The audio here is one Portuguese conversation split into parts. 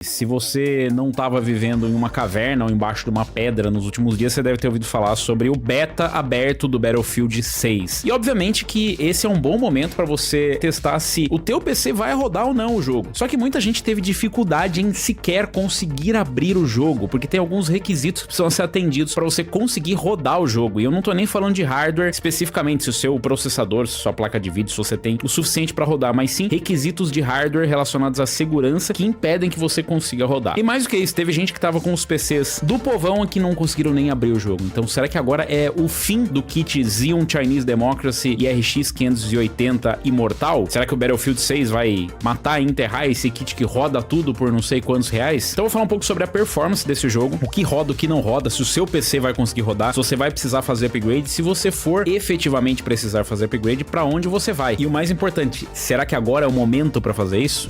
Se você não estava vivendo em uma caverna ou embaixo de uma pedra nos últimos dias, você deve ter ouvido falar sobre o beta aberto do Battlefield 6. E obviamente que esse é um bom momento para você testar se o teu PC vai rodar ou não o jogo. Só que muita gente teve dificuldade em sequer conseguir abrir o jogo, porque tem alguns requisitos que precisam ser atendidos para você conseguir rodar o jogo. E eu não tô nem falando de hardware especificamente, se o seu processador, se a sua placa de vídeo, se você tem o suficiente para rodar, mas sim requisitos de hardware relacionados à segurança que impedem que você consiga rodar. E mais do que isso, teve gente que tava com os PCs do povão que não conseguiram nem abrir o jogo. Então será que agora é o fim do kit Xeon Chinese Democracy e RX 580 imortal? Será que o Battlefield 6 vai matar e enterrar esse kit que roda tudo por não sei quantos reais? Então eu vou falar um pouco sobre a performance desse jogo, o que roda, o que não roda, se o seu PC vai conseguir rodar, se você vai precisar fazer upgrade, se você for efetivamente precisar fazer upgrade, pra onde você vai. E o mais importante, será que agora é o momento pra fazer isso?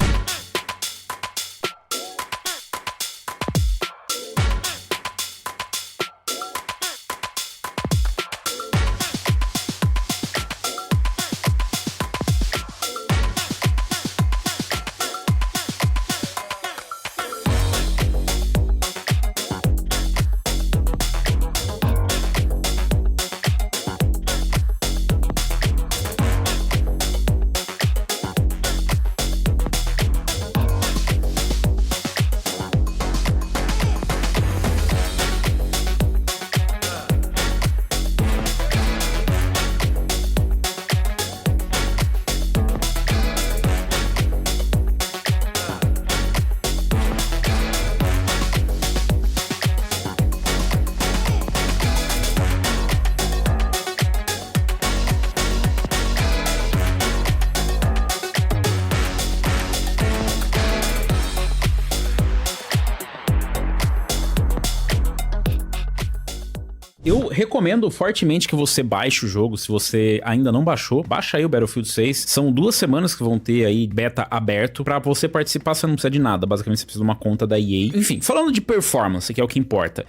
Eu recomendo fortemente que você baixe o jogo, se você ainda não baixou, baixa aí o Battlefield 6. São 2 semanas que vão ter aí beta aberto. Pra você participar, você não precisa de nada, basicamente você precisa de uma conta da EA. Enfim, falando de performance, que é o que importa.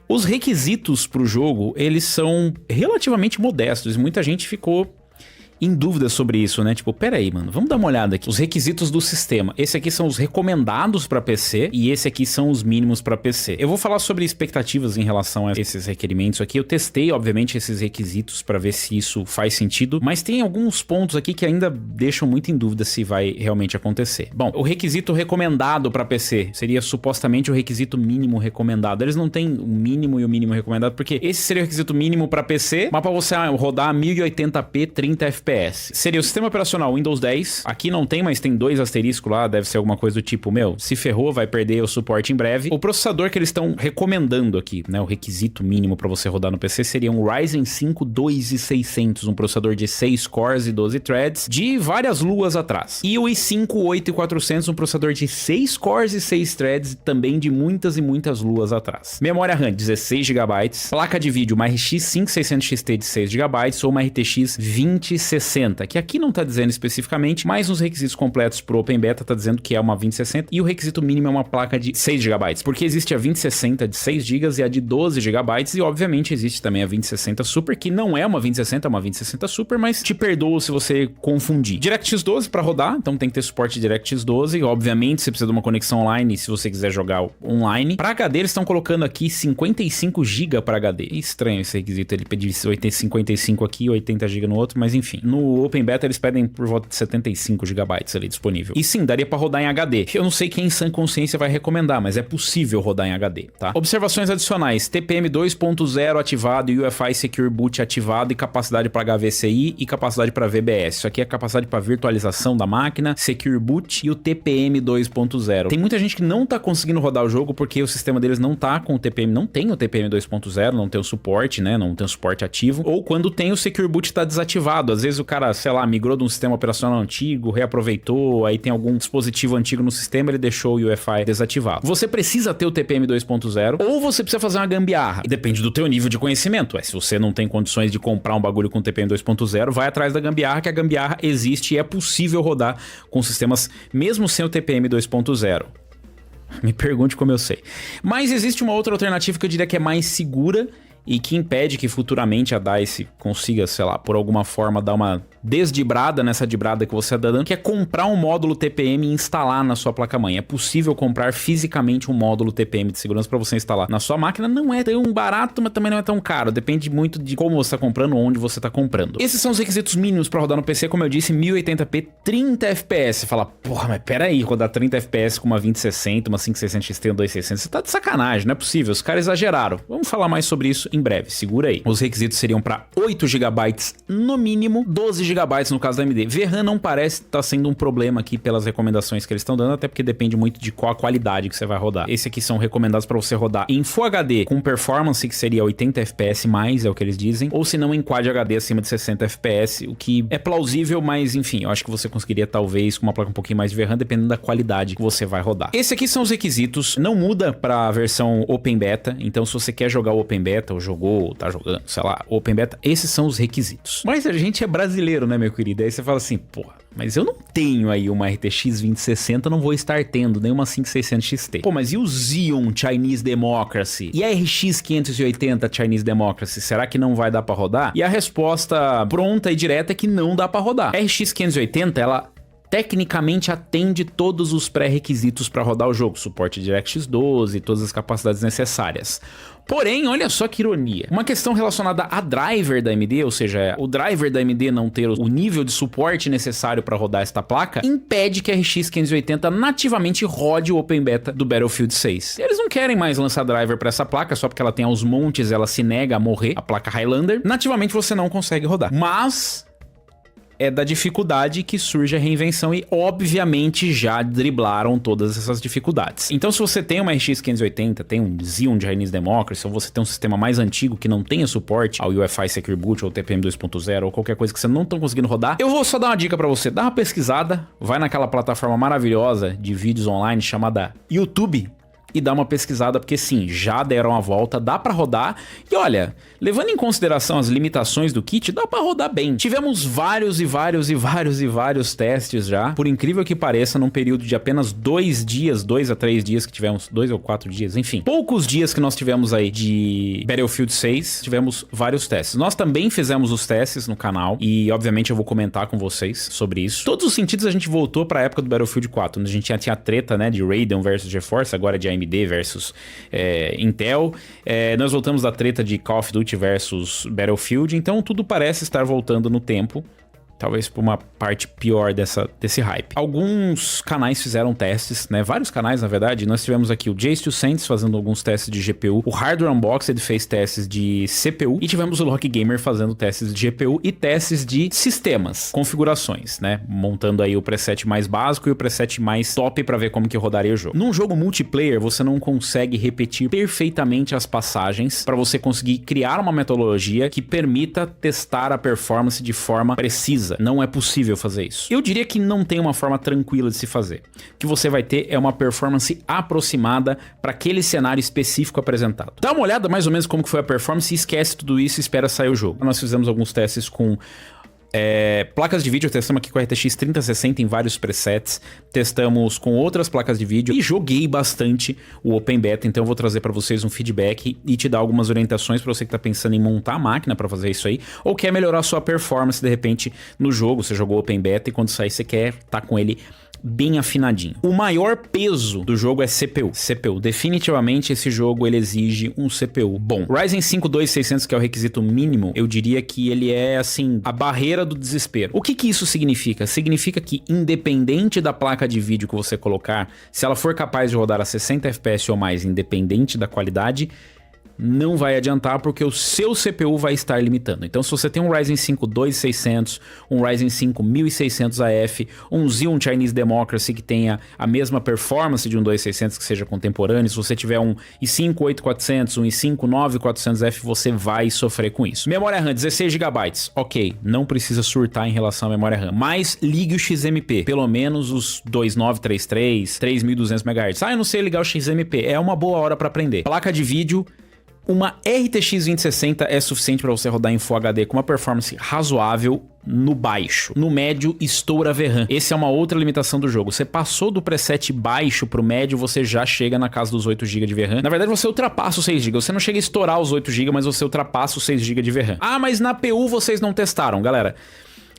Os requisitos pro jogo, eles são relativamente modestos, muita gente ficou em dúvida sobre isso, né? Tipo, pera aí, mano, vamos dar uma olhada aqui. Os requisitos do sistema. Esse aqui são os recomendados pra PC e esse aqui são os mínimos pra PC. Eu vou falar sobre expectativas em relação a esses requerimentos aqui. Eu testei, obviamente, esses requisitos pra ver se isso faz sentido, mas tem alguns pontos aqui que ainda deixam muito em dúvida se vai realmente acontecer. Bom, o requisito recomendado pra PC seria supostamente o requisito mínimo recomendado. Eles não têm o mínimo e o mínimo recomendado, porque esse seria o requisito mínimo pra PC, mas pra você rodar 1080p 30 FPS. Seria o sistema operacional Windows 10. Aqui não tem, mas tem 2 asteriscos lá. Deve ser alguma coisa do tipo, meu, se ferrou, vai perder o suporte em breve. O processador que eles estão recomendando aqui, né, o requisito mínimo para você rodar no PC seria um Ryzen 5 2600, um processador de 6 cores e 12 threads, de várias luas atrás. E o i5 8400, um processador de 6 cores e 6 threads, também de muitas e muitas luas atrás. Memória RAM 16 GB, placa de vídeo uma RX 5600 XT de 6 GB ou uma RTX 2060, que aqui não tá dizendo especificamente, mas nos requisitos completos pro Open Beta tá dizendo que é uma 2060 e o requisito mínimo é uma placa de 6 GB, porque existe a 2060 de 6 GB e a de 12 GB e obviamente existe também a 2060 Super, que não é uma 2060, é uma 2060 Super, mas te perdoo se você confundir. DirectX 12 para rodar, então tem que ter suporte de DirectX 12, obviamente você precisa de uma conexão online se você quiser jogar online. Para HD eles estão colocando aqui 55 GB para HD. É estranho esse requisito, ele pediu 55 aqui, 80 GB no outro, mas enfim. No Open Beta eles pedem por volta de 75 GB ali disponível. E sim, daria para rodar em HD. Eu não sei quem em sã consciência vai recomendar, mas é possível rodar em HD, tá? Observações adicionais: TPM 2.0 ativado e UEFI Secure Boot ativado e capacidade para HVCI e capacidade para VBS. Isso aqui é capacidade para virtualização da máquina, Secure Boot e o TPM 2.0. Tem muita gente que não tá conseguindo rodar o jogo porque o sistema deles não tá com o TPM, não tem o TPM 2.0, não tem o suporte, né? Não tem o suporte ativo. Ou quando tem, o Secure Boot tá desativado. Às vezes o cara, sei lá, migrou de um sistema operacional antigo, reaproveitou, aí tem algum dispositivo antigo no sistema, ele deixou o UEFI desativado. Você precisa ter o TPM 2.0 ou você precisa fazer uma gambiarra. Depende do teu nível de conhecimento. Se você não tem condições de comprar um bagulho com TPM 2.0, vai atrás da gambiarra, que a gambiarra existe e é possível rodar com sistemas mesmo sem o TPM 2.0. Me pergunte como eu sei. Mas existe uma outra alternativa que eu diria que é mais segura e que impede que futuramente a DICE consiga, sei lá, por alguma forma dar uma desdibrada nessa dibrada que você está dando, que é comprar um módulo TPM e instalar na sua placa-mãe. É possível comprar fisicamente um módulo TPM de segurança para você instalar na sua máquina. Não é tão barato, mas também não é tão caro. Depende muito de como você está comprando, onde você está comprando. Esses são os requisitos mínimos para rodar no PC, como eu disse, 1080p, 30 FPS. Você fala, porra, mas peraí, rodar 30 FPS com uma 2060, uma 5600 XT, um 2600, você tá de sacanagem, não é possível, os caras exageraram. Vamos falar mais sobre isso em breve, segura aí. Os requisitos seriam para 8 GB no mínimo, 12 GB no caso da AMD. VRAM não parece estar sendo um problema aqui pelas recomendações que eles estão dando, até porque depende muito de qual a qualidade que você vai rodar. Esses aqui são recomendados para você rodar em Full HD com performance que seria 80 FPS mais, é o que eles dizem, ou se não em Quad HD acima de 60 FPS, o que é plausível, mas enfim, eu acho que você conseguiria talvez com uma placa um pouquinho mais de VRAM, dependendo da qualidade que você vai rodar. Esses aqui são os requisitos, não muda para a versão Open Beta, então se você quer jogar o Open Beta, ou jogou, ou tá jogando, sei lá, Open Beta, esses são os requisitos. Mas a gente é brasileiro, né, meu querido? Aí você fala assim, porra, mas eu não tenho aí uma RTX 2060, não vou estar tendo nem uma 5600 XT. Pô, mas e o Xeon Chinese Democracy? E a RX 580 Chinese Democracy? Será que não vai dar pra rodar? E a resposta pronta e direta é que não dá pra rodar. A RX 580, ela tecnicamente atende todos os pré-requisitos para rodar o jogo, suporte DirectX 12, todas as capacidades necessárias. Porém, olha só que ironia. Uma questão relacionada a driver da AMD, ou seja, o driver da AMD não ter o nível de suporte necessário para rodar esta placa, impede que a RX 580 nativamente rode o Open Beta do Battlefield 6. Eles não querem mais lançar driver para essa placa, só porque ela tem aos montes, ela se nega a morrer, a placa Highlander. Nativamente você não consegue rodar. Mas é da dificuldade que surge a reinvenção e obviamente já driblaram todas essas dificuldades. Então se você tem uma RX 580, tem um Xeon Chinese Democracy, ou você tem um sistema mais antigo que não tenha suporte ao UEFI Secure Boot ou TPM 2.0 ou qualquer coisa que você não está conseguindo rodar, eu vou só dar uma dica para você, dá uma pesquisada, vai naquela plataforma maravilhosa de vídeos online chamada YouTube, e dá uma pesquisada, porque sim, já deram a volta, dá pra rodar, e olha, levando em consideração as limitações do kit, dá pra rodar bem. Tivemos vários testes já, por incrível que pareça, num período de apenas 2 dias, 2 a 3 dias que tivemos, 2 ou 4 dias, enfim, poucos dias que nós tivemos aí de Battlefield 6, tivemos vários testes. Nós também fizemos os testes no canal, e obviamente eu vou comentar com vocês sobre isso. Todos os sentidos a gente voltou pra época do Battlefield 4, onde a gente tinha a treta, né, de Radeon versus GeForce, agora de AMD versus Intel. Nós voltamos da treta de Call of Duty versus Battlefield, então tudo parece estar voltando no tempo. Talvez por uma parte pior desse hype. Alguns canais fizeram testes, né? Vários canais, na verdade. Nós tivemos aqui o Jace2Cents fazendo alguns testes de GPU. O Hardware Unboxed fez testes de CPU. E tivemos o Lock Gamer fazendo testes de GPU e testes de sistemas, configurações, né? Montando aí o preset mais básico e o preset mais top para ver como que rodaria o jogo. Num jogo multiplayer, você não consegue repetir perfeitamente as passagens para você conseguir criar uma metodologia que permita testar a performance de forma precisa. Não é possível fazer isso. Eu diria que não tem uma forma tranquila de se fazer. O que você vai ter é uma performance aproximada para aquele cenário específico apresentado. Dá uma olhada mais ou menos como que foi a performance e esquece tudo isso e espera sair o jogo. Nós fizemos alguns testes com placas de vídeo, testamos aqui com a RTX 3060 em vários presets, testamos com outras placas de vídeo e joguei bastante o Open Beta, então eu vou trazer para vocês um feedback e te dar algumas orientações para você que tá pensando em montar a máquina para fazer isso aí, ou quer melhorar a sua performance de repente no jogo, você jogou Open Beta e quando sair você quer tá com ele bem afinadinho. O maior peso do jogo é CPU. Definitivamente esse jogo ele exige um CPU bom. Ryzen 5 2600, que é o requisito mínimo, eu diria que ele é assim, a barreira do desespero. O que que isso significa? Significa que independente da placa de vídeo que você colocar, se ela for capaz de rodar a 60 FPS ou mais, independente da qualidade, não vai adiantar porque o seu CPU vai estar limitando. Então se você tem um Ryzen 5 2600, um Ryzen 5 1600 AF, um Xeon Chinese Democracy que tenha a mesma performance de um 2600 que seja contemporâneo, se você tiver um i5 8400, um i5 9400F, você vai sofrer com isso. Memória RAM 16 GB, ok, não precisa surtar em relação à memória RAM, mas ligue o XMP, pelo menos os 2933, 3200 MHz. Eu não sei ligar o XMP, é uma boa hora para aprender. Placa de vídeo, Uma RTX 2060 é suficiente para você rodar em Full HD com uma performance razoável no baixo. No médio, estoura a VRAM. Essa é uma outra limitação do jogo. Você passou do preset baixo pro médio, você já chega na casa dos 8 GB de VRAM. Na verdade, você ultrapassa os 6 GB. Você não chega a estourar os 8 GB, mas você ultrapassa os 6 GB de VRAM. Ah, mas na PU vocês não testaram, galera.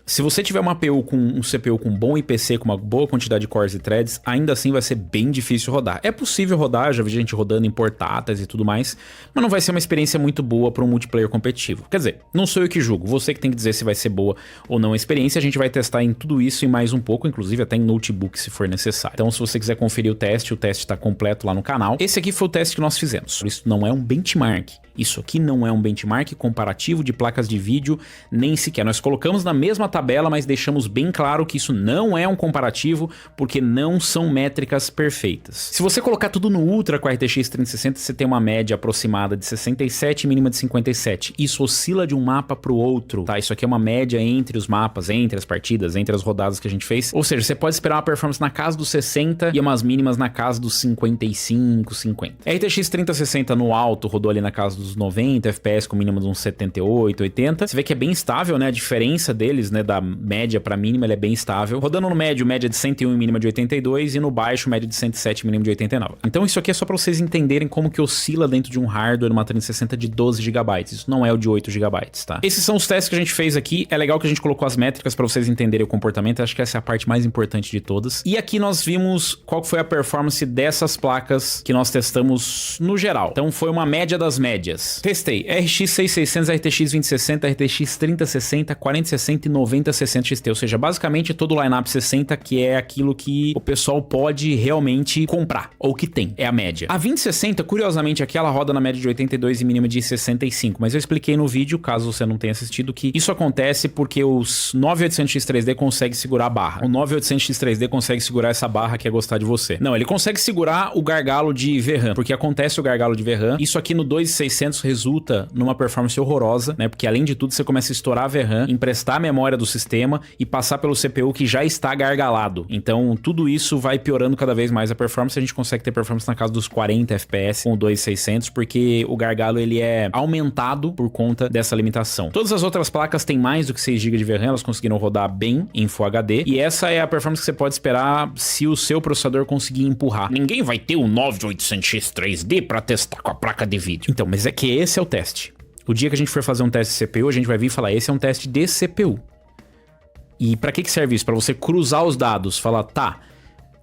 Se você tiver uma PU com um CPU com bom IPC, com uma boa quantidade de cores e threads, ainda assim vai ser bem difícil rodar. É possível rodar, já vi gente rodando em portáteis e tudo mais, mas não vai ser uma experiência muito boa para um multiplayer competitivo. Quer dizer, não sou eu que julgo, você que tem que dizer se vai ser boa ou não a experiência. A gente vai testar em tudo isso e mais um pouco, inclusive até em notebook se for necessário. Então se você quiser conferir o teste está completo lá no canal. Esse aqui foi o teste que nós fizemos. Isso não é um benchmark. Isso aqui não é um benchmark comparativo de placas de vídeo, nem sequer. Nós colocamos na mesma tabela, mas deixamos bem claro que isso não é um comparativo, porque não são métricas perfeitas. Se você colocar tudo no Ultra com a RTX 3060, você tem uma média aproximada de 67 e mínima de 57. Isso oscila de um mapa para o outro, tá? Isso aqui é uma média entre os mapas, entre as partidas, entre as rodadas que a gente fez. Ou seja, você pode esperar uma performance na casa dos 60 e umas mínimas na casa dos 55, 50. A RTX 3060 no alto rodou ali na casa dos 90 FPS com mínima de uns 78, 80. Você vê que é bem estável, né? A diferença deles, né, da média para mínima, ele é bem estável. Rodando no médio, média de 101 e mínima de 82, e no baixo, média de 107 e mínima de 89. Então isso aqui é só para vocês entenderem como que oscila dentro de um hardware uma 3060 de 12 GB. Isso não é o de 8 GB, tá? Esses são os testes que a gente fez aqui. É legal que a gente colocou as métricas para vocês entenderem o comportamento. Acho que essa é a parte mais importante de todas. E aqui nós vimos qual foi a performance dessas placas que nós testamos no geral. Então foi uma média das médias. Testei RX 6600, RTX 2060, RTX 3060, 4060 e 9060 XT, ou seja, basicamente todo o lineup 60, que é aquilo que o pessoal pode realmente comprar, ou que tem, é a média. A 2060, curiosamente, aqui ela roda na média de 82 e mínima de 65, mas eu expliquei no vídeo, caso você não tenha assistido, que isso acontece porque os 9800X3D consegue segurar a barra. O 9800X3D consegue segurar essa barra que é gostar de você. Não, ele consegue segurar o gargalo de VRAM, porque acontece o gargalo de VRAM. Isso aqui no 2600 resulta numa performance horrorosa, né? Porque além de tudo você começa a estourar a VRAM, emprestar a memória do sistema e passar pelo CPU que já está gargalado. Então tudo isso vai piorando cada vez mais a performance. A gente consegue ter performance na casa dos 40 FPS com o 2600, porque o gargalo ele é aumentado por conta dessa limitação. Todas as outras placas têm mais do que 6 GB de VRAM, elas conseguiram rodar bem em Full HD, e essa é a performance que você pode esperar se o seu processador conseguir empurrar. Ninguém vai ter um 9800X3D para testar com a placa de vídeo. Então, mas é que esse é o teste. O dia que a gente for fazer um teste de CPU, a gente vai vir e falar, esse é um teste de CPU. E pra que serve isso? Pra você cruzar os dados, falar, tá,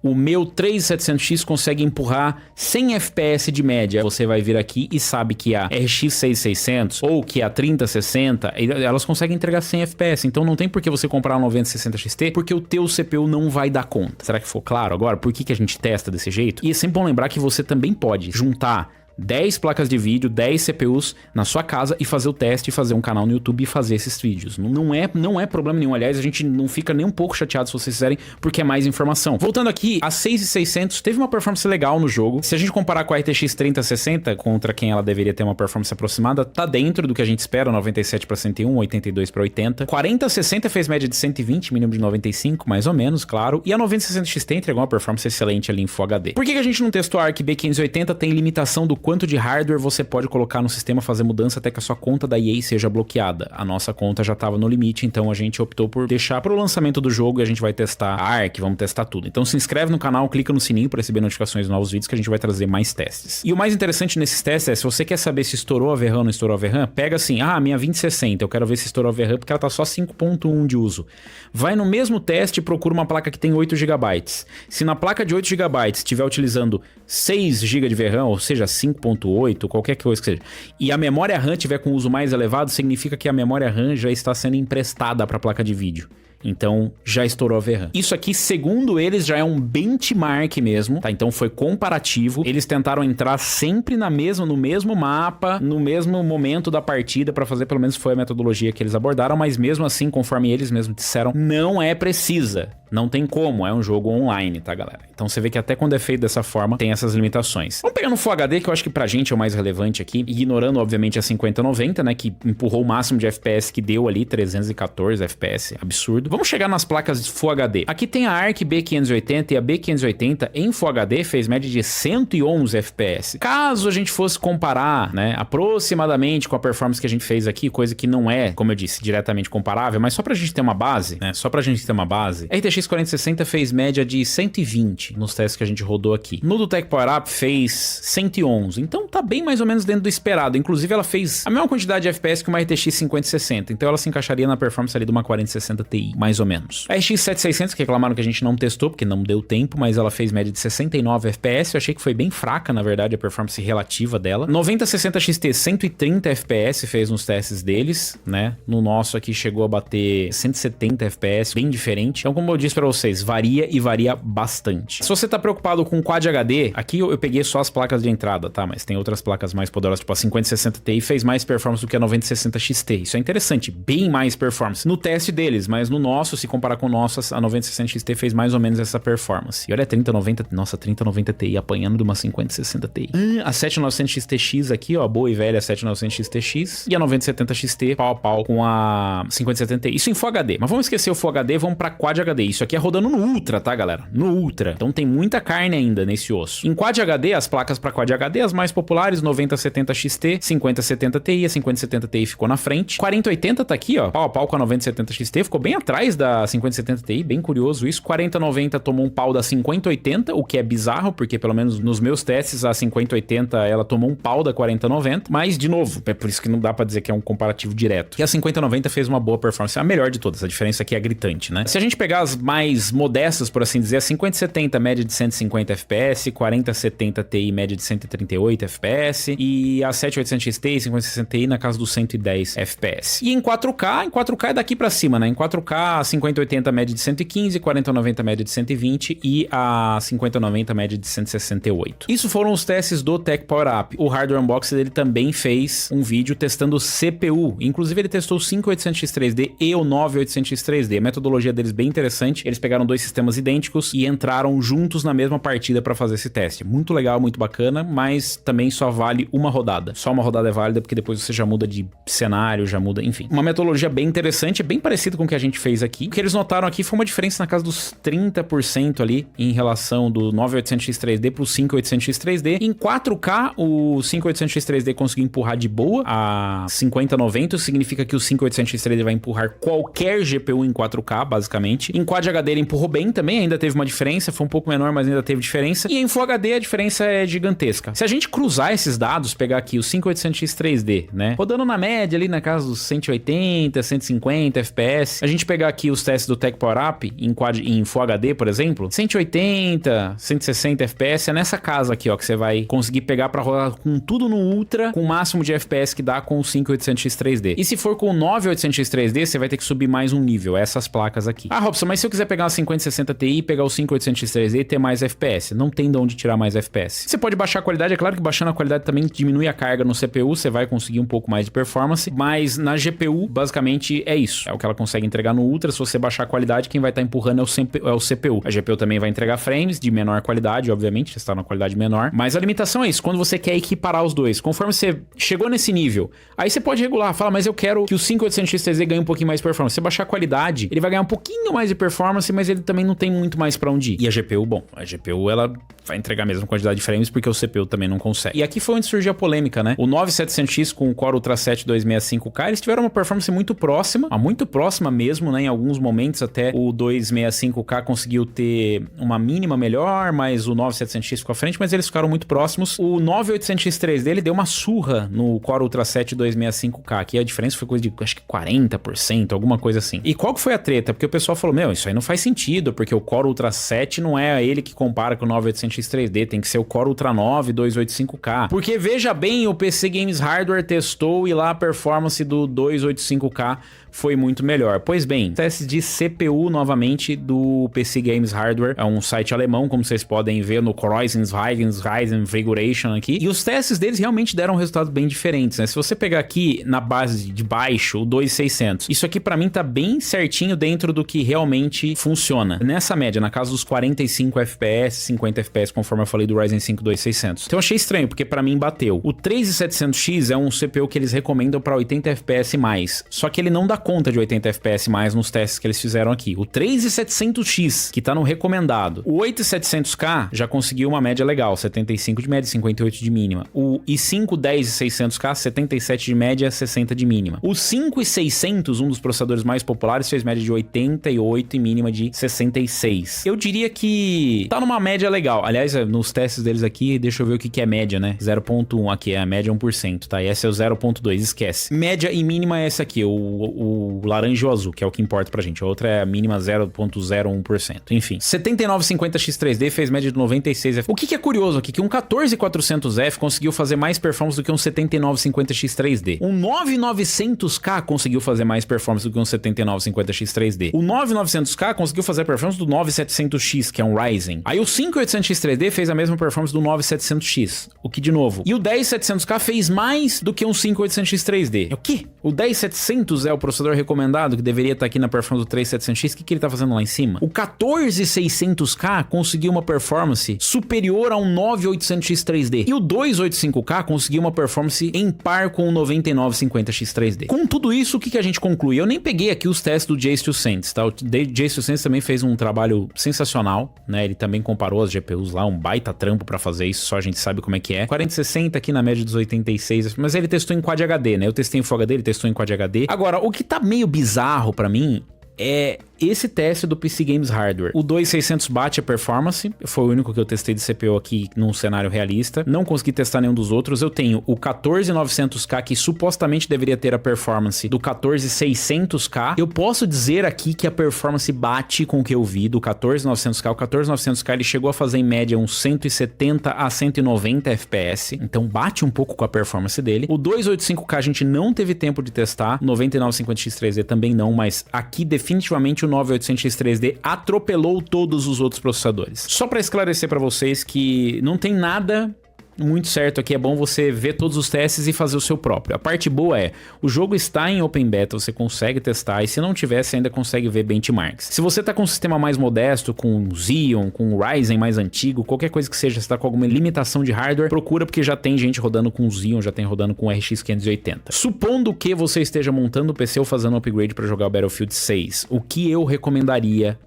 o meu 3700X consegue empurrar 100 FPS de média. Você vai vir aqui e sabe que a RX 6600 ou que a 3060, elas conseguem entregar 100 FPS. Então não tem por que você comprar um 9060 XT, porque o teu CPU não vai dar conta. Será que ficou claro agora por que a gente testa desse jeito? E é sempre bom lembrar que você também pode juntar 10 placas de vídeo, 10 CPUs na sua casa e fazer o teste, fazer um canal no YouTube e fazer esses vídeos. Não é problema nenhum. Aliás, a gente não fica nem um pouco chateado se vocês fizerem, porque é mais informação. Voltando aqui, a 6600 teve uma performance legal no jogo. Se a gente comparar com a RTX 3060, contra quem ela deveria ter uma performance aproximada, tá dentro do que a gente espera, 97 para 101, 82 para 80. 4060 fez média de 120, mínimo de 95, mais ou menos, claro. E a 9060 XT entregou uma performance excelente ali em Full HD. Por que a gente não testou a Arc B580? Tem limitação do quanto de hardware você pode colocar no sistema, fazer mudança até que a sua conta da EA seja bloqueada. A nossa conta já estava no limite, então a gente optou por deixar para o lançamento do jogo e a gente vai testar a Arc, vamos testar tudo. Então se inscreve no canal, clica no sininho para receber notificações de novos vídeos que a gente vai trazer mais testes. E o mais interessante nesses testes é, se você quer saber se estourou a VRAM ou não estourou a VRAM, pega assim, a minha 2060, eu quero ver se estourou a VRAM porque ela tá só 5.1 de uso. Vai no mesmo teste e procura uma placa que tem 8 GB. Se na placa de 8 GB estiver utilizando 6 GB de VRAM, ou seja, 5.8, qualquer coisa que seja, e a memória RAM tiver com uso mais elevado, significa que a memória RAM já está sendo emprestada para a placa de vídeo. Então, já estourou a VRAM. Isso aqui, segundo eles, já é um benchmark mesmo, tá? Então, foi comparativo. Eles tentaram entrar sempre no mesmo mapa, no mesmo momento da partida, para fazer, pelo menos foi a metodologia que eles abordaram, mas mesmo assim, conforme eles mesmos disseram, não é precisa. Não tem como, é um jogo online, tá, galera? Então você vê que até quando é feito dessa forma, tem essas limitações. Vamos pegar no Full HD, que eu acho que pra gente é o mais relevante aqui, ignorando, obviamente, a 5090, né, que empurrou o máximo de FPS que deu ali, 314 FPS, absurdo. Vamos chegar nas placas Full HD. Aqui tem a ARC B580 e a B580 em Full HD fez média de 111 FPS. Caso a gente fosse comparar, né, aproximadamente com a performance que a gente fez aqui, coisa que não é, como eu disse, diretamente comparável, mas só pra gente ter uma base, né, só pra gente ter uma base, a RTX 4060 fez média de 120 nos testes que a gente rodou aqui. No do Tech Power Up fez 111, então tá bem mais ou menos dentro do esperado. Inclusive ela fez a mesma quantidade de FPS que uma RTX 5060, então ela se encaixaria na performance ali de uma 4060 Ti, mais ou menos. A RX 7600, que reclamaram que a gente não testou, porque não deu tempo, mas ela fez média de 69 FPS, eu achei que foi bem fraca, na verdade, a performance relativa dela. 9060 XT, 130 FPS fez nos testes deles, né? No nosso aqui chegou a bater 170 FPS, bem diferente. Então, como eu disse pra vocês, varia e varia bastante. Se você tá preocupado com Quad HD, aqui eu peguei só as placas de entrada, tá? Mas tem outras placas mais poderosas, tipo a 5060 Ti fez mais performance do que a 9060 XT. Isso é interessante, bem mais performance no teste deles, mas no nosso, se comparar com o nosso, a 9060 XT fez mais ou menos essa performance. E olha a 3090, nossa, 3090 Ti apanhando de uma 5060 Ti. A 7900 XTX aqui, ó, boa e velha 7900 XTX e a 9070 XT pau a pau com a 5070 Ti. Isso em Full HD, mas vamos esquecer o Full HD, vamos pra Quad HD. Isso aqui é rodando no Ultra, tá, galera? No Ultra. Então tem muita carne ainda nesse osso. Em Quad HD, as placas pra Quad HD, as mais populares, 9070 XT, 5070 Ti, a 5070 Ti ficou na frente. 4080 tá aqui, ó, pau a pau com a 9070 XT, ficou bem atrás da 5070 Ti, bem curioso isso. 4090 tomou um pau da 5080, o que é bizarro, porque pelo menos nos meus testes a 5080 ela tomou um pau da 4090, mas de novo, é por isso que não dá pra dizer que é um comparativo direto. E a 5090 fez uma boa performance, a melhor de todas, a diferença aqui é gritante, né? Se a gente pegar as mais modestas, por assim dizer, a 5070 média de 150 FPS, 4070 Ti média de 138 FPS e a 7800 XT e 5060 Ti na casa dos 110 FPS. E em 4K é daqui pra cima, né? Em 4K, a 5080 média de 115, 4090 média de 120 e a 5090 média de 168. Isso foram os testes do Tech Power Up. O Hardware Unboxing dele também fez um vídeo testando CPU. Inclusive ele testou o 5800X3D e o 9800X3D. A metodologia deles é bem interessante. Eles pegaram dois sistemas idênticos e entraram juntos na mesma partida para fazer esse teste. Muito legal, muito bacana, mas também só vale uma rodada. Só uma rodada é válida porque depois você já muda de cenário, já muda, enfim. Uma metodologia bem interessante, bem parecida com o que a gente fez aqui. O que eles notaram aqui foi uma diferença na casa dos 30% ali em relação do 9800X3D pro 5800X3D. Em 4K, o 5800X3D conseguiu empurrar de boa a 5090, significa que o 5800X3D vai empurrar qualquer GPU em 4K, basicamente. Em Quad HD ele empurrou bem também, ainda teve uma diferença, foi um pouco menor, mas ainda teve diferença. E em Full HD a diferença é gigantesca. Se a gente cruzar esses dados, pegar aqui o 5800X3D, né, rodando na média ali na casa dos 180, 150 FPS, a gente pegar aqui os testes do Tech Power Up em Full HD, por exemplo, 180, 160 FPS, é nessa casa aqui, ó, que você vai conseguir pegar pra rodar com tudo no Ultra, com o máximo de FPS que dá com o 5800X3D. E se for com o 9800X3D, você vai ter que subir mais um nível, essas placas aqui. Ah, Robson, mas se eu quiser pegar uma 5060 Ti e pegar o 5800X3D e ter mais FPS, não tem de onde tirar mais FPS. Você pode baixar a qualidade, é claro que baixando a qualidade também diminui a carga no CPU, você vai conseguir um pouco mais de performance, mas na GPU, basicamente, é isso. É o que ela consegue entregar no Ultra. Se você baixar a qualidade, quem vai estar empurrando é o CPU. A GPU também vai entregar frames de menor qualidade, obviamente, está numa qualidade menor, mas a limitação é isso, quando você quer equiparar os dois. Conforme você chegou nesse nível, aí você pode regular, fala, mas eu quero que o 5800X3D ganhe um pouquinho mais de performance. Se você baixar a qualidade, ele vai ganhar um pouquinho mais de performance, mas ele também não tem muito mais pra onde ir. E a GPU, bom, a GPU, ela vai entregar a mesma quantidade de frames porque o CPU também não consegue. E aqui foi onde surgiu a polêmica, né? O 9700X com o Core Ultra 7 265K, eles tiveram uma performance muito próxima mesmo, né? Em alguns momentos até o 265K conseguiu ter uma mínima melhor, mas o 9700X ficou à frente, mas eles ficaram muito próximos. O 9800X3 dele deu uma surra no Core Ultra 7 265K, que a diferença foi coisa de, acho que 40%, alguma coisa assim. E qual que foi a treta? Porque o pessoal falou, meu, isso aí não faz sentido, porque o Core Ultra 7 não é ele que compara com o 9800X3. X3D, tem que ser o Core Ultra 9 285K. Porque veja bem, o PC Games Hardware testou e lá a performance do 285K foi muito melhor. Pois bem, testes de CPU novamente do PC Games Hardware, é um site alemão, como vocês podem ver no Configuration aqui, e os testes deles realmente deram resultados bem diferentes, né? Se você pegar aqui na base de baixo, o 2600, isso aqui pra mim tá bem certinho dentro do que realmente funciona. Nessa média, na casa dos 45 FPS, 50 FPS, conforme eu falei do Ryzen 5 2600. Então eu achei estranho, porque pra mim bateu. O 3700X é um CPU que eles recomendam pra 80 FPS mais, só que ele não dá conta de 80 FPS mais nos testes que eles fizeram aqui. O 3700X, que tá no recomendado. O 8700K já conseguiu uma média legal, 75 de média, 58 de mínima. O i5 10600K, 77 de média, 60 de mínima. O 5600, um dos processadores mais populares, fez média de 88 e mínima de 66. Eu diria que tá numa média legal. Aliás, nos testes deles aqui, deixa eu ver o que é média, né? 0.1 aqui, é a média 1%, tá? E esse é o 0.2, esquece. Média e mínima é essa aqui, o laranja ou azul, que é o que importa pra gente. A outra é a mínima 0.01%. Enfim, 7950X3D fez média de 96F. O que é curioso aqui, que um 14400F conseguiu fazer mais performance do que um 7950X3D. Um 9900K conseguiu fazer mais performance do que um 7950X3D. O 9900K conseguiu fazer a performance do 9700X, que é um Ryzen. Aí o 5800X3D fez a mesma performance do 9700X. O que de novo? E o 10700K fez mais do que um 5800X3D. É o quê? O 10700 é o processador recomendado que deveria estar aqui na performance do 3700X. O que ele tá fazendo lá em cima? O 14600K conseguiu uma performance superior a um 9800X3D. E o 285K conseguiu uma performance em par com o 9950X3D. Com tudo isso, o que a gente conclui? Eu nem peguei aqui os testes do J2Sense, tá? O J2Sense também fez um trabalho sensacional, né? Ele também comparou as GPUs lá, um baita trampo pra fazer isso, só a gente sabe como é que é. 4060 aqui na média dos 86, mas ele testou em Quad HD, né? Eu testei em Full HD, ele testou em Quad HD. Agora, o que tá meio bizarro pra mim é esse teste do PC Games Hardware. O 2600 bate a performance, foi o único que eu testei de CPU aqui num cenário realista. Não consegui testar nenhum dos outros. Eu tenho o 14900K, que supostamente deveria ter a performance do 14600K. Eu posso dizer aqui que a performance bate com o que eu vi do 14900K. O 14900K ele chegou a fazer em média uns 170 a 190 FPS, então bate um pouco com a performance dele. O 285K a gente não teve tempo de testar, 9950X3D também não, mas aqui definitivamente o 9800X3D atropelou todos os outros processadores. Só para esclarecer para vocês que não tem nada muito certo aqui, é bom você ver todos os testes e fazer o seu próprio. A parte boa é, o jogo está em Open Beta, você consegue testar, e se não tiver, você ainda consegue ver benchmarks. Se você tá com um sistema mais modesto, com Xeon, com Ryzen mais antigo, qualquer coisa que seja, você tá com alguma limitação de hardware, procura, porque já tem gente rodando com Xeon, já tem rodando com RX 580. Supondo que você esteja montando o PC ou fazendo um upgrade para jogar o Battlefield 6, o que eu recomendaria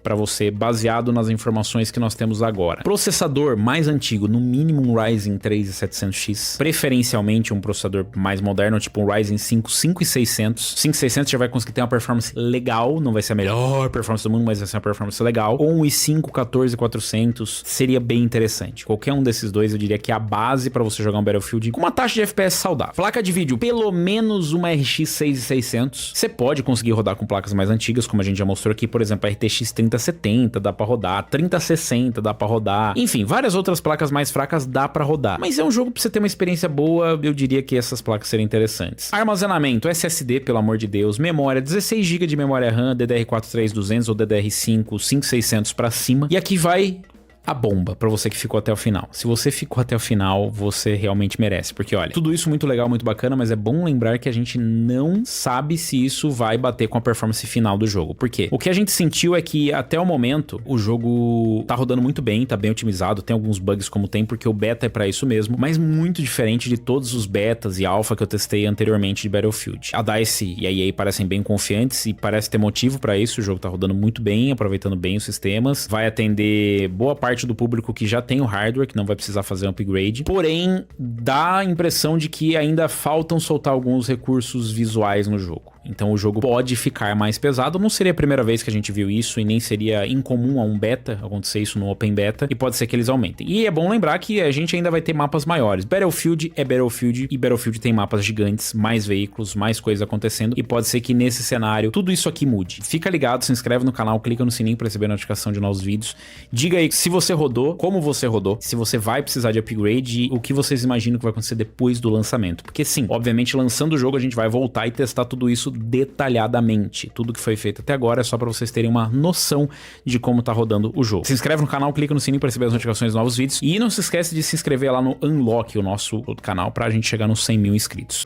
para você, baseado nas informações que nós temos agora? Processador mais antigo, no mínimo um Ryzen 3 7700X, preferencialmente um processador mais moderno, tipo um Ryzen 5 5600. 5600 já vai conseguir ter uma performance legal, não vai ser a melhor performance do mundo, mas vai ser uma performance legal. Ou um i5 14400 seria bem interessante. Qualquer um desses dois eu diria que é a base para você jogar um Battlefield com uma taxa de FPS saudável. Placa de vídeo, pelo menos uma RX 6600. Você pode conseguir rodar com placas mais antigas, como a gente já mostrou aqui, por exemplo, a RTX 3070 dá pra rodar, 3060 dá pra rodar, enfim, várias outras placas mais fracas dá pra rodar. Mas é um jogo pra você ter uma experiência boa, eu diria que essas placas seriam interessantes. Armazenamento, SSD, pelo amor de Deus, memória, 16 GB de memória RAM, DDR4 3200 ou DDR5 5600 pra cima. E aqui vai a bomba pra você que ficou até o final. Se você ficou até o final, você realmente merece, porque olha, tudo isso muito legal, muito bacana, mas é bom lembrar que a gente não sabe se isso vai bater com a performance final do jogo. Por quê? O que a gente sentiu é que até o momento o jogo tá rodando muito bem, tá bem otimizado, tem alguns bugs como tem, porque o beta é pra isso mesmo, mas muito diferente de todos os betas e alpha que eu testei anteriormente de Battlefield. A DICE e a EA parecem bem confiantes e parece ter motivo pra isso. O jogo tá rodando muito bem, aproveitando bem os sistemas, vai atender boa parte do público que já tem o hardware, que não vai precisar fazer um upgrade, porém dá a impressão de que ainda faltam soltar alguns recursos visuais no jogo. Então o jogo pode ficar mais pesado. Não seria a primeira vez que a gente viu isso e nem seria incomum a um beta acontecer isso no Open Beta, e pode ser que eles aumentem. E é bom lembrar que a gente ainda vai ter mapas maiores. Battlefield é Battlefield, e Battlefield tem mapas gigantes, mais veículos, mais coisas acontecendo, e pode ser que nesse cenário tudo isso aqui mude. Fica ligado, se inscreve no canal, clica no sininho para receber a notificação de novos vídeos. Diga aí se você rodou, como você rodou, se você vai precisar de upgrade e o que vocês imaginam que vai acontecer depois do lançamento. Porque sim, obviamente lançando o jogo a gente vai voltar e testar tudo isso detalhadamente. Tudo que foi feito até agora é só para vocês terem uma noção de como tá rodando o jogo. Se inscreve no canal, clica no sininho para receber as notificações de novos vídeos, e não se esquece de se inscrever lá no Unlock, o nosso canal, pra gente chegar nos 100 mil inscritos.